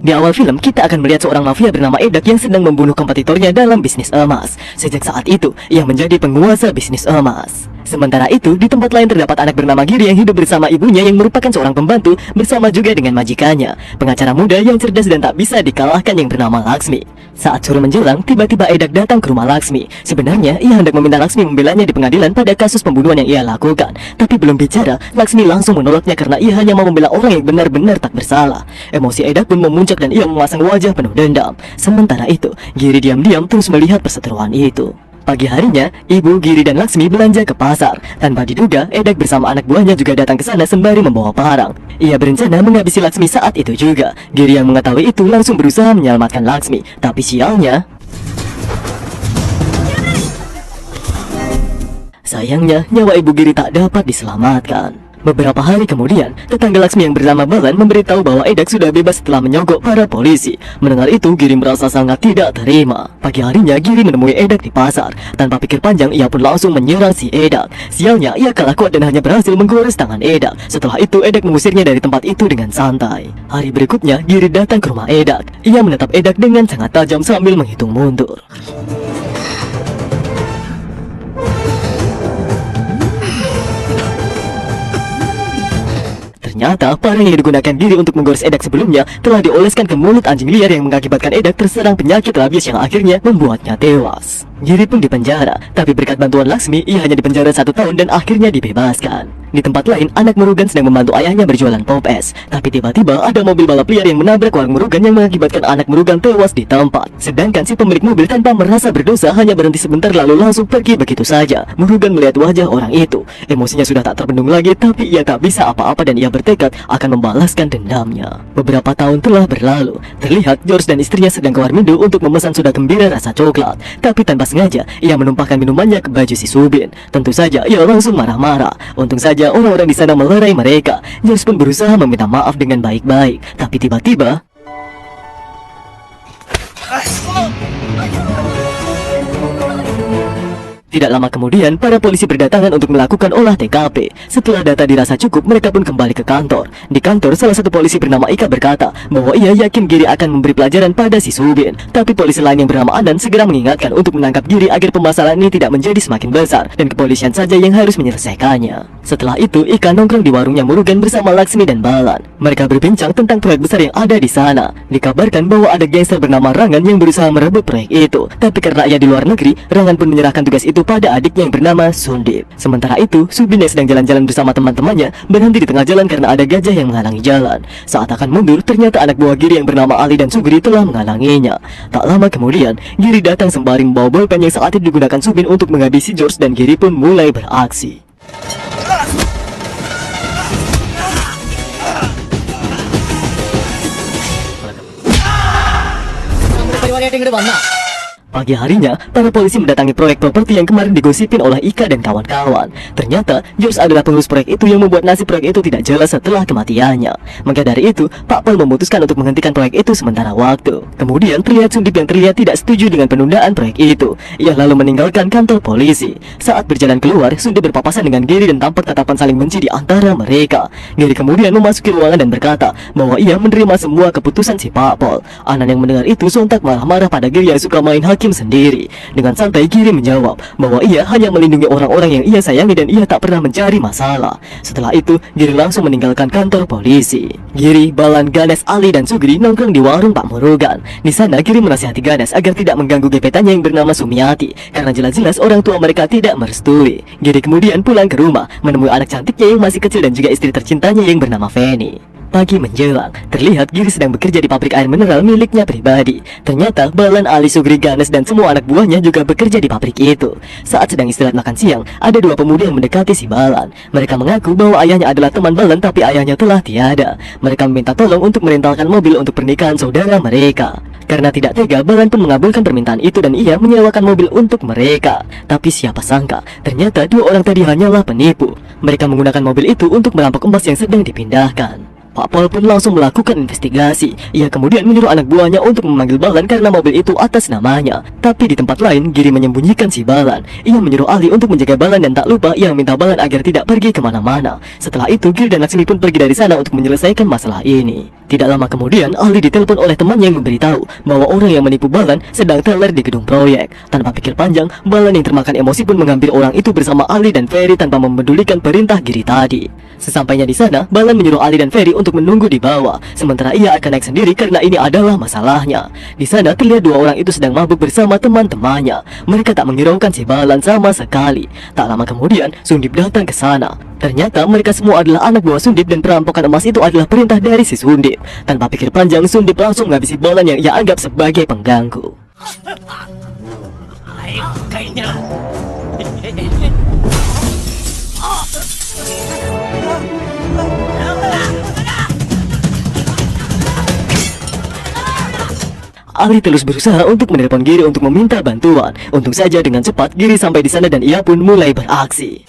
Di awal film, kita akan melihat seorang mafia bernama Edak yang sedang membunuh kompetitornya dalam bisnis emas. Sejak saat itu, ia menjadi penguasa bisnis emas. Sementara itu, di tempat lain terdapat anak bernama Giri yang hidup bersama ibunya yang merupakan seorang pembantu bersama juga dengan majikannya, pengacara muda yang cerdas dan tak bisa dikalahkan yang bernama Laksmi. Saat sore menjelang, tiba-tiba Edak datang ke rumah Laksmi. Sebenarnya, ia hendak meminta Laksmi membelanya di pengadilan pada kasus pembunuhan yang ia lakukan. Tapi belum bicara, Laksmi langsung menolaknya karena ia hanya mau membela orang yang benar-benar tak bersalah. Emosi Edak pun memuncak dan ia memasang wajah penuh dendam. Sementara itu, Giri diam-diam terus melihat perseteruan itu. Pagi harinya, ibu, Giri dan Laksmi belanja ke pasar. Tanpa diduga, Edak bersama anak buahnya juga datang ke sana sembari membawa parang. Ia berencana menghabisi Laksmi saat itu juga. Giri yang mengetahui itu langsung berusaha menyelamatkan Laksmi. Tapi sialnya, sayangnya nyawa ibu Giri tak dapat diselamatkan. Beberapa hari kemudian, tetangga Laksmi yang bernama Balan memberitahu bahwa Edak sudah bebas setelah menyogok para polisi. Mendengar itu, Giri merasa sangat tidak terima. Pagi harinya, Giri menemui Edak di pasar. Tanpa pikir panjang, ia pun langsung menyerang si Edak. Sialnya, ia kalah kuat dan hanya berhasil menggores tangan Edak. Setelah itu, Edak mengusirnya dari tempat itu dengan santai. Hari berikutnya, Giri datang ke rumah Edak. Ia menatap Edak dengan sangat tajam sambil menghitung mundur. Ternyata, parang yang digunakan Giri untuk menggores Edak sebelumnya telah dioleskan ke mulut anjing liar yang mengakibatkan Edak terserang penyakit rabies yang akhirnya membuatnya tewas. Giri pun dipenjara, tapi berkat bantuan Laksmi, ia hanya dipenjara 1 tahun dan akhirnya dibebaskan. Di tempat lain, anak Murugan sedang membantu ayahnya berjualan pop es. Tapi tiba-tiba ada mobil balap liar yang menabrak warung Murugan yang mengakibatkan anak Murugan tewas di tempat. Sedangkan si pemilik mobil tanpa merasa berdosa hanya berhenti sebentar lalu langsung pergi begitu saja. Murugan melihat wajah orang itu. Emosinya sudah tak terbendung lagi, tapi ia tak bisa apa-apa dan ia bertekad akan membalaskan dendamnya. Beberapa tahun telah berlalu. Terlihat George dan istrinya sedang keluar mindu untuk memesan soda gembira rasa coklat. Tapi tanpa sengaja, ia menumpahkan minumannya ke baju si Subin. Tentu saja ia langsung marah-marah. Untung saja orang-orang di sana melerai mereka. George pun berusaha meminta maaf dengan baik-baik. Tapi tiba-tiba, tidak lama kemudian, para polisi berdatangan untuk melakukan olah TKP. Setelah data dirasa cukup, mereka pun kembali ke kantor. Di kantor, salah satu polisi bernama Ika berkata bahwa ia yakin Giri akan memberi pelajaran pada si Subin. Tapi polisi lain yang bernama Anan segera mengingatkan untuk menangkap Giri agar permasalahan ini tidak menjadi semakin besar dan kepolisian saja yang harus menyelesaikannya. Setelah itu, Ika nongkrong di warungnya Murugan bersama Laksmi dan Balan. Mereka berbincang tentang proyek besar yang ada di sana. Dikabarkan bahwa ada gangster bernama Rangan yang berusaha merebut proyek itu. Tapi karena ia di luar negeri, Rangan pun menyerahkan tugas itu pada adiknya yang bernama Sundip. Sementara itu, Subin yang sedang jalan-jalan bersama teman-temannya berhenti di tengah jalan karena ada gajah yang menghalangi jalan. Saat akan mundur, ternyata anak buah Giri yang bernama Ali dan Sugri telah menghalanginya. Tak lama kemudian, Giri datang sembari membawa bolpen yang saat itu digunakan Subin untuk menghabisi George dan Giri pun mulai beraksi. Pagi harinya, para polisi mendatangi proyek properti yang kemarin digosipin oleh Ika dan kawan-kawan. Ternyata, George adalah pengurus proyek itu yang membuat nasib proyek itu tidak jelas setelah kematiannya. Maka dari itu, Pak Pol memutuskan untuk menghentikan proyek itu sementara waktu. Kemudian, terlihat Sundip yang terlihat tidak setuju dengan penundaan proyek itu. Ia lalu meninggalkan kantor polisi. Saat berjalan keluar, Sundip berpapasan dengan Giri dan tampak tatapan saling benci di antara mereka. Giri kemudian memasuki ruangan dan berkata bahwa ia menerima semua keputusan si Pak Pol. Anan yang mendengar itu sontak marah-marah pada Giri yang suka main hakim sendiri. Dengan santai, Giri menjawab bahwa ia hanya melindungi orang-orang yang ia sayangi dan ia tak pernah mencari masalah. Setelah itu, Giri langsung meninggalkan kantor polisi. Giri, Balan, Ganes, Ali, dan Sugri nongkrong di warung Pak Murugan. Di sana, Giri menasihati Ganes agar tidak mengganggu gebetannya yang bernama Sumiati karena jelas-jelas orang tua mereka tidak merestui. Giri kemudian pulang ke rumah, menemui anak cantiknya yang masih kecil dan juga istri tercintanya yang bernama Feni. Pagi menjelang, terlihat Giri sedang bekerja di pabrik air mineral miliknya pribadi. Ternyata Balan, Ali, Sugri, Ganes, dan semua anak buahnya juga bekerja di pabrik itu. Saat sedang istirahat makan siang, ada 2 pemuda yang mendekati si Balan. Mereka mengaku bahwa ayahnya adalah teman Balan tapi ayahnya telah tiada. Mereka meminta tolong untuk merentalkan mobil untuk pernikahan saudara mereka. Karena tidak tega, Balan pun mengabulkan permintaan itu dan ia menyewakan mobil untuk mereka. Tapi siapa sangka, ternyata 2 orang tadi hanyalah penipu. Mereka menggunakan mobil itu untuk merampok emas yang sedang dipindahkan. Pak Pol pun langsung melakukan investigasi. Ia kemudian menyuruh anak buahnya untuk memanggil Balan karena mobil itu atas namanya. Tapi di tempat lain, Giri menyembunyikan si Balan. Ia menyuruh Ali untuk menjaga Balan dan tak lupa ia meminta Balan agar tidak pergi kemana-mana. Setelah itu, Giri dan Laksmi pun pergi dari sana untuk menyelesaikan masalah ini. Tidak lama kemudian, Ali ditelepon oleh temannya yang memberitahu bahwa orang yang menipu Balan sedang teler di gedung proyek. Tanpa pikir panjang, Balan yang termakan emosi pun mengambil orang itu bersama Ali dan Ferry tanpa memedulikan perintah Giri tadi. Sesampainya di sana, Balan menyuruh Ali dan Ferry untuk menunggu di bawah, sementara ia akan naik sendiri karena ini adalah masalahnya. Di sana terlihat dua orang itu sedang mabuk bersama teman-temannya. Mereka tak menghiraukan si Balan sama sekali. Tak lama kemudian, Sundip datang ke sana. Ternyata mereka semua adalah anak buah Sundip dan perampokan emas itu adalah perintah dari si Sundip. Tanpa pikir panjang, Sundip langsung menghabisi Balan yang ia anggap sebagai pengganggu. Ali terus berusaha untuk menelpon Giri untuk meminta bantuan. Untung saja dengan cepat Giri sampai di sana dan ia pun mulai beraksi.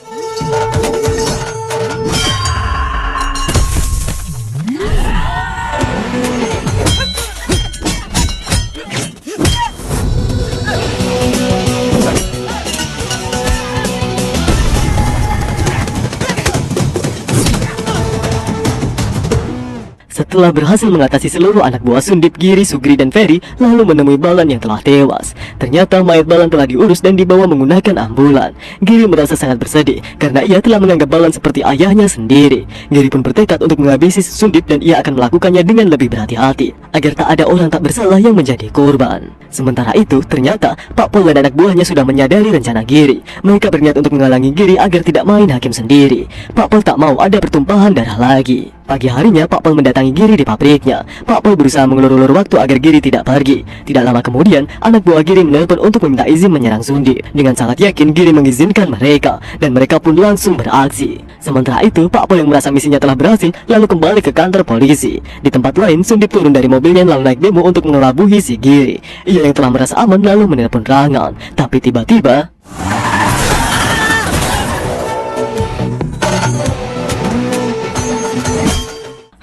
Setelah berhasil mengatasi seluruh anak buah Sundip, Giri, Sugri, dan Ferry lalu menemui Balan yang telah tewas. Ternyata mayat Balan telah diurus dan dibawa menggunakan ambulan. Giri merasa sangat bersedih karena ia telah menganggap Balan seperti ayahnya sendiri. Giri pun bertekad untuk menghabisi Sundip dan ia akan melakukannya dengan lebih berhati-hati agar tak ada orang tak bersalah yang menjadi korban. Sementara itu, ternyata Pak Pol dan anak buahnya sudah menyadari rencana Giri. Mereka berniat untuk menghalangi Giri agar tidak main hakim sendiri. Pak Pol tak mau ada pertumpahan darah lagi. Pagi harinya, Pak Pol mendatangi Giri di pabriknya. Pak Pol berusaha mengulur-ulur waktu agar Giri tidak pergi. Tidak lama kemudian, anak buah Giri menelpon untuk meminta izin menyerang Sundip. Dengan sangat yakin, Giri mengizinkan mereka, dan mereka pun langsung beraksi. Sementara itu, Pak Pol yang merasa misinya telah berhasil, lalu kembali ke kantor polisi. Di tempat lain, Sundip turun dari mobilnya lalu naik demo untuk mengelabuhi si Giri. Ia yang telah merasa aman lalu menelpon Rangan. Tapi tiba-tiba,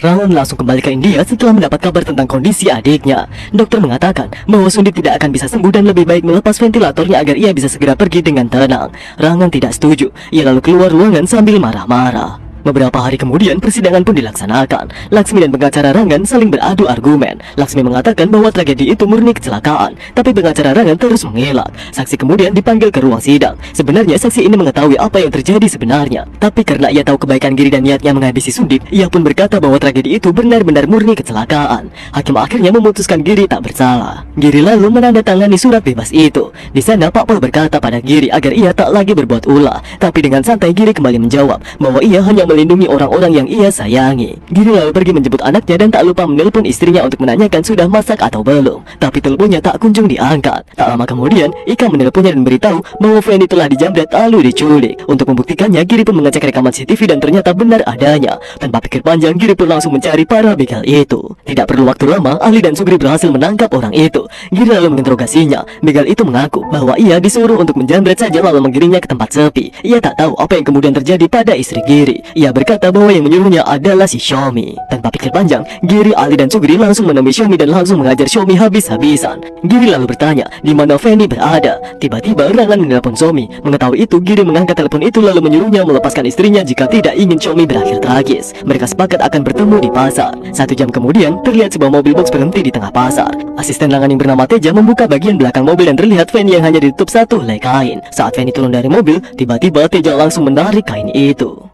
Rangan langsung kembali ke India setelah mendapat kabar tentang kondisi adiknya. Dokter mengatakan bahwa Sundip tidak akan bisa sembuh dan lebih baik melepas ventilatornya agar ia bisa segera pergi dengan tenang. Rangan tidak setuju. Ia lalu keluar ruangan sambil marah-marah. Beberapa hari kemudian, persidangan pun dilaksanakan. Laksmi dan pengacara Rangan saling beradu argumen. Laksmi mengatakan bahwa tragedi itu murni kecelakaan, tapi pengacara Rangan terus mengelak. Saksi kemudian dipanggil ke ruang sidang. Sebenarnya saksi ini mengetahui apa yang terjadi sebenarnya, tapi karena ia tahu kebaikan Giri dan niatnya menghabisi Sundip, ia pun berkata bahwa tragedi itu benar-benar murni kecelakaan. Hakim akhirnya memutuskan Giri tak bersalah. Giri lalu menandatangani surat bebas itu. Di sana Pak Pol berkata pada Giri agar ia tak lagi berbuat ulah, tapi dengan santai Giri kembali menjawab bahwa ia hanya melindungi orang-orang yang ia sayangi. Giri lalu pergi menjemput anaknya dan tak lupa menelpon istrinya untuk menanyakan sudah masak atau belum. Tapi teleponnya tak kunjung diangkat. Tak lama kemudian, Ika menelponnya dan beritahu bahwa Fendi telah dijamret lalu diculik. Untuk membuktikannya, Giri pun mengecek rekaman CCTV dan ternyata benar adanya. Tanpa pikir panjang, Giri pun langsung mencari para begal itu. Tidak perlu waktu lama, Ali dan Sugri berhasil menangkap orang itu. Giri lalu menginterogasinya. Begal itu mengaku bahwa ia disuruh untuk menjamret saja lalu menggiringnya ke tempat sepi. Ia tak tahu apa yang kemudian terjadi pada istri Giri. Ia berkata bahwa yang menyuruhnya adalah si Xiaomi. Tanpa pikir panjang, Giri, Ali, dan Sugri langsung menemui Xiaomi dan langsung mengajar Xiaomi habis-habisan. Giri lalu bertanya di mana Fendi berada. Tiba-tiba Rangan menelpon Xiaomi. Mengetahui itu, Giri mengangkat telepon itu lalu menyuruhnya melepaskan istrinya jika tidak ingin Xiaomi berakhir tragis. Mereka sepakat akan bertemu di pasar. 1 jam kemudian, terlihat sebuah mobil box berhenti di tengah pasar. Asisten Rangan yang bernama Teja membuka bagian belakang mobil dan terlihat Fendi yang hanya ditutup satu helai kain. Saat Fendi turun dari mobil, tiba-tiba Teja langsung menarik kain itu.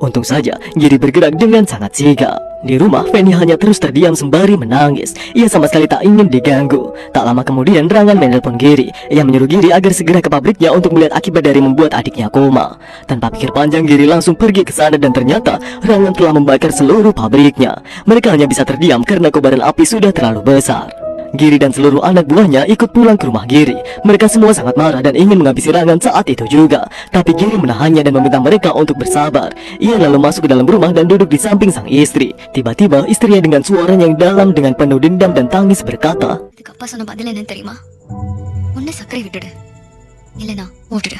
Untung saja, Giri bergerak dengan sangat sigap. Di rumah, Fendi hanya terus terdiam sembari menangis. Ia sama sekali tak ingin diganggu. Tak lama kemudian, Rangan menelpon Giri. Ia menyuruh Giri agar segera ke pabriknya untuk melihat akibat dari membuat adiknya koma. Tanpa pikir panjang, Giri langsung pergi ke sana dan ternyata Rangan telah membakar seluruh pabriknya. Mereka hanya bisa terdiam karena kobaran api sudah terlalu besar. Giri dan seluruh anak buahnya ikut pulang ke rumah Giri. Mereka semua sangat marah dan ingin menghabisi Rangan saat itu juga. Tapi Giri menahannya dan meminta mereka untuk bersabar. Ia lalu masuk ke dalam rumah dan duduk di samping sang istri. Tiba-tiba istrinya dengan suara yang dalam dengan penuh dendam dan tangis berkata, "Appa சொன்ன பதில் என்னன்னு தெரியுமா? ஒண்ணு சக்கரை விட்டுடு, இல்லனா ஓட்டுடு."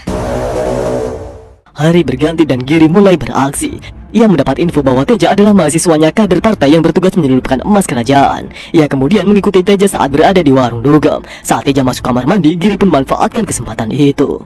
Hari berganti dan Giri mulai beraksi. Ia mendapat info bahwa Teja adalah mahasiswanya kader partai yang bertugas menyelundupkan emas kerajaan. Ia kemudian mengikuti Teja saat berada di warung dugem. Saat Teja masuk kamar mandi, Giri pun memanfaatkan kesempatan itu.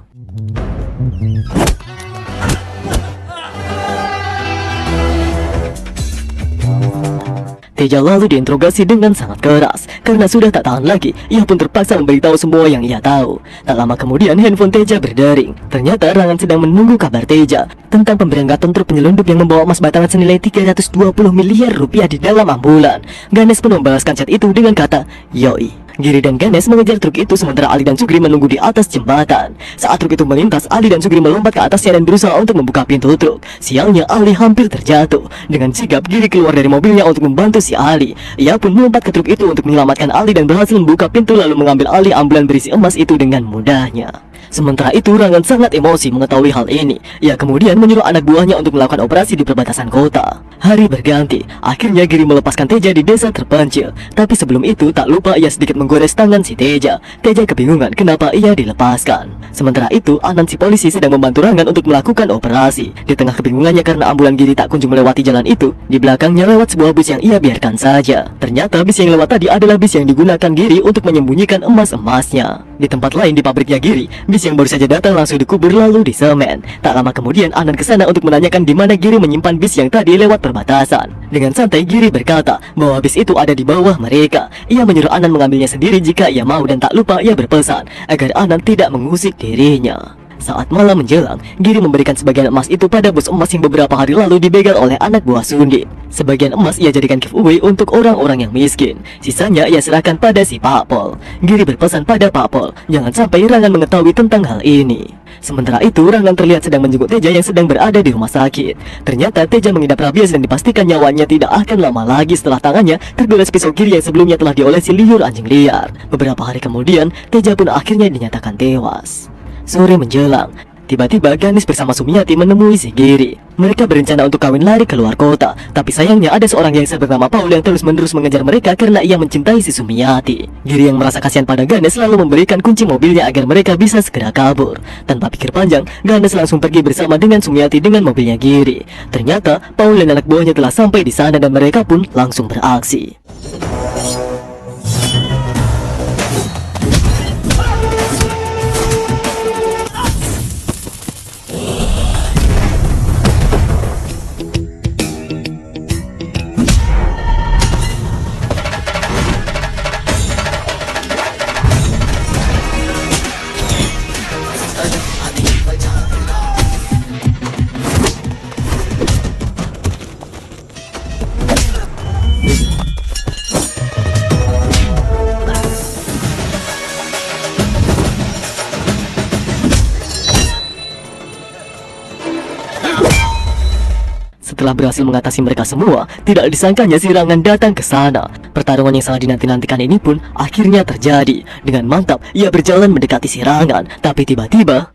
Teja lalu diinterogasi dengan sangat keras. Karena sudah tak tahan lagi, ia pun terpaksa memberitahu semua yang ia tahu. Tak lama kemudian handphone Teja berdering. Ternyata Rangan sedang menunggu kabar Teja tentang pemberian gaton truk penyelundup yang membawa emas batangan senilai 320 miliar rupiah di dalam ambulan. Ganesh pun membalaskan chat itu dengan kata, "Yoi." Giri dan Ganesh mengejar truk itu sementara Ali dan Sugri menunggu di atas jembatan. Saat truk itu melintas, Ali dan Sugri melompat ke atasnya dan berusaha untuk membuka pintu truk. Sialnya, Ali hampir terjatuh. Dengan sigap, Giri keluar dari mobilnya untuk membantu si Ali. Ia pun melompat ke truk itu untuk menyelamatkan Ali dan berhasil membuka pintu lalu mengambil alih ambulan berisi emas itu dengan mudahnya. Sementara itu, Rangan sangat emosi mengetahui hal ini. Ia kemudian menyuruh anak buahnya untuk melakukan operasi di perbatasan kota. Hari berganti, akhirnya Giri melepaskan Teja di desa terpencil. Tapi sebelum itu, tak lupa ia sedikit menggores tangan si Teja. Teja kebingungan kenapa ia dilepaskan. Sementara itu, Anand si polisi sedang membantu Rangan untuk melakukan operasi. Di tengah kebingungannya karena ambulan Giri tak kunjung melewati jalan itu, di belakangnya lewat sebuah bus yang ia biarkan saja. Ternyata bis yang lewat tadi adalah bis yang digunakan Giri untuk menyembunyikan emas-emasnya. Di tempat lain di pabriknya Giri, bis yang baru saja datang langsung dikubur lalu disemen. Tak lama kemudian Anand ke sana untuk menanyakan di mana Giri menyimpan bis yang tadi lewat perbatasan. Dengan santai Giri berkata bahwa bis itu ada di bawah mereka. Ia menyuruh Anand mengambilnya sendiri jika ia mau dan tak lupa ia berpesan agar Anand tidak mengusik dirinya. Saat malam menjelang, Giri memberikan sebagian emas itu pada bos emas yang beberapa hari lalu dibegal oleh anak buah Sundip. Sebagian emas ia jadikan giveaway untuk orang-orang yang miskin. Sisanya ia serahkan pada si Pak Pol. Giri berpesan pada Pak Pol, jangan sampai Rangan mengetahui tentang hal ini. Sementara itu, Rangan terlihat sedang menjenguk Teja yang sedang berada di rumah sakit. Ternyata Teja mengidap rabies dan dipastikan nyawanya tidak akan lama lagi setelah tangannya tergores pisau Giri yang sebelumnya telah diolesi liur anjing liar. Beberapa hari kemudian, Teja pun akhirnya dinyatakan tewas. Sore menjelang, tiba-tiba Ganesh bersama Sumiati menemui si Giri. Mereka berencana untuk kawin lari keluar kota, tapi sayangnya ada seorang gangster bernama Paul yang terus-menerus mengejar mereka karena ia mencintai si Sumiati. Giri yang merasa kasihan pada Ganesh lalu memberikan kunci mobilnya agar mereka bisa segera kabur. Tanpa pikir panjang, Ganesh langsung pergi bersama dengan Sumiati dengan mobilnya Giri. Ternyata Paul dan anak buahnya telah sampai di sana dan mereka pun langsung beraksi. Setelah berhasil mengatasi mereka semua, tidak disangkanya si Rangan datang ke sana. Pertarungan yang sangat dinanti-nantikan ini pun akhirnya terjadi. Dengan mantap, ia berjalan mendekati si Rangan. Tapi tiba-tiba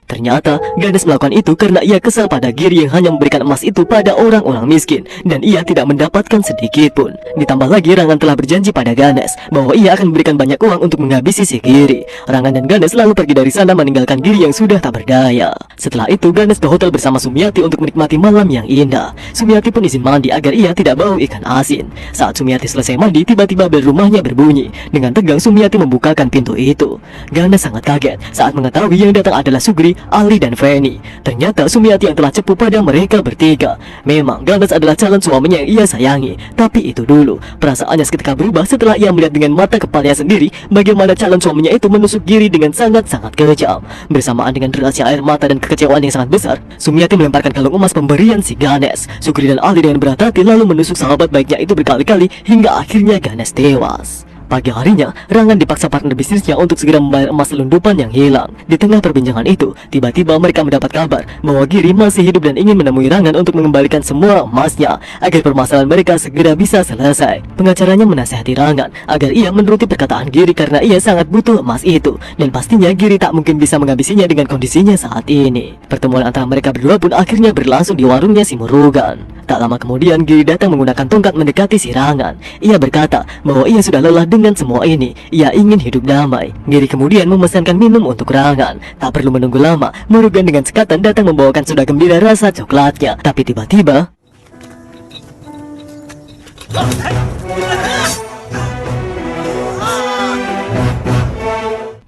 ternyata Ganesh melakukan itu karena ia kesal pada Giri yang hanya memberikan emas itu pada orang-orang miskin dan ia tidak mendapatkan sedikit pun. Ditambah lagi Rangan telah berjanji pada Ganesh bahwa ia akan memberikan banyak uang untuk menghabisi si Giri. Rangan dan Ganesh lalu pergi dari sana meninggalkan Giri yang sudah tak berdaya. Setelah itu Ganesh ke hotel bersama Sumiati untuk menikmati malam yang indah. Sumiati pun izin mandi agar ia tidak bau ikan asin. Saat Sumiati selesai mandi, tiba-tiba bel rumahnya berbunyi. Dengan tegang Sumiati membukakan pintu itu. Ganesh sangat kaget saat mengetahui yang datang adalah Sugri, Ali dan Feni. Ternyata Sumiati yang telah cepu pada mereka bertiga. Memang Ganesh adalah calon suaminya yang ia sayangi. Tapi itu dulu, perasaannya seketika berubah setelah ia melihat dengan mata kepalanya sendiri bagaimana calon suaminya itu menusuk Giri dengan sangat-sangat kejam. Bersamaan dengan derasnya air mata dan kekecewaan yang sangat besar, Sumiati melemparkan kalung emas pemberian si Ganesh. Sugri dan Ali dengan berat hati lalu menusuk sahabat baiknya itu berkali-kali hingga akhirnya Ganesh tewas. Pagi harinya, Rangan dipaksa partner bisnisnya untuk segera membayar emas selundupan yang hilang. Di tengah perbincangan itu, tiba-tiba mereka mendapat kabar bahwa Giri masih hidup dan ingin menemui Rangan untuk mengembalikan semua emasnya agar permasalahan mereka segera bisa selesai. Pengacaranya menasihati Rangan agar ia menuruti perkataan Giri karena ia sangat butuh emas itu dan pastinya Giri tak mungkin bisa menghabisinya dengan kondisinya saat ini. Pertemuan antara mereka berdua pun akhirnya berlangsung di warungnya si Murugan. Tak lama kemudian Giri datang menggunakan tongkat mendekati si Rangan. Ia berkata bahwa ia sudah lelah dengan semua ini. Ia ingin hidup damai. Giri kemudian memesankan minum untuk Rangan. Tak perlu menunggu lama, Murugan dengan sekatan datang membawakan soda gembira rasa coklatnya. Tapi tiba-tiba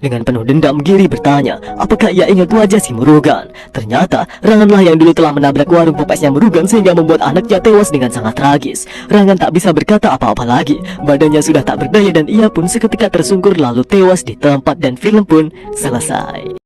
dengan penuh dendam, Giri bertanya apakah ia ingat wajah si Murugan. Ternyata Ranganlah yang dulu telah menabrak warung pepesnya Murugan sehingga membuat anaknya tewas dengan sangat tragis. Rangan tak bisa berkata apa-apa lagi. Badannya sudah tak berdaya dan ia pun seketika tersungkur lalu tewas di tempat dan film pun selesai.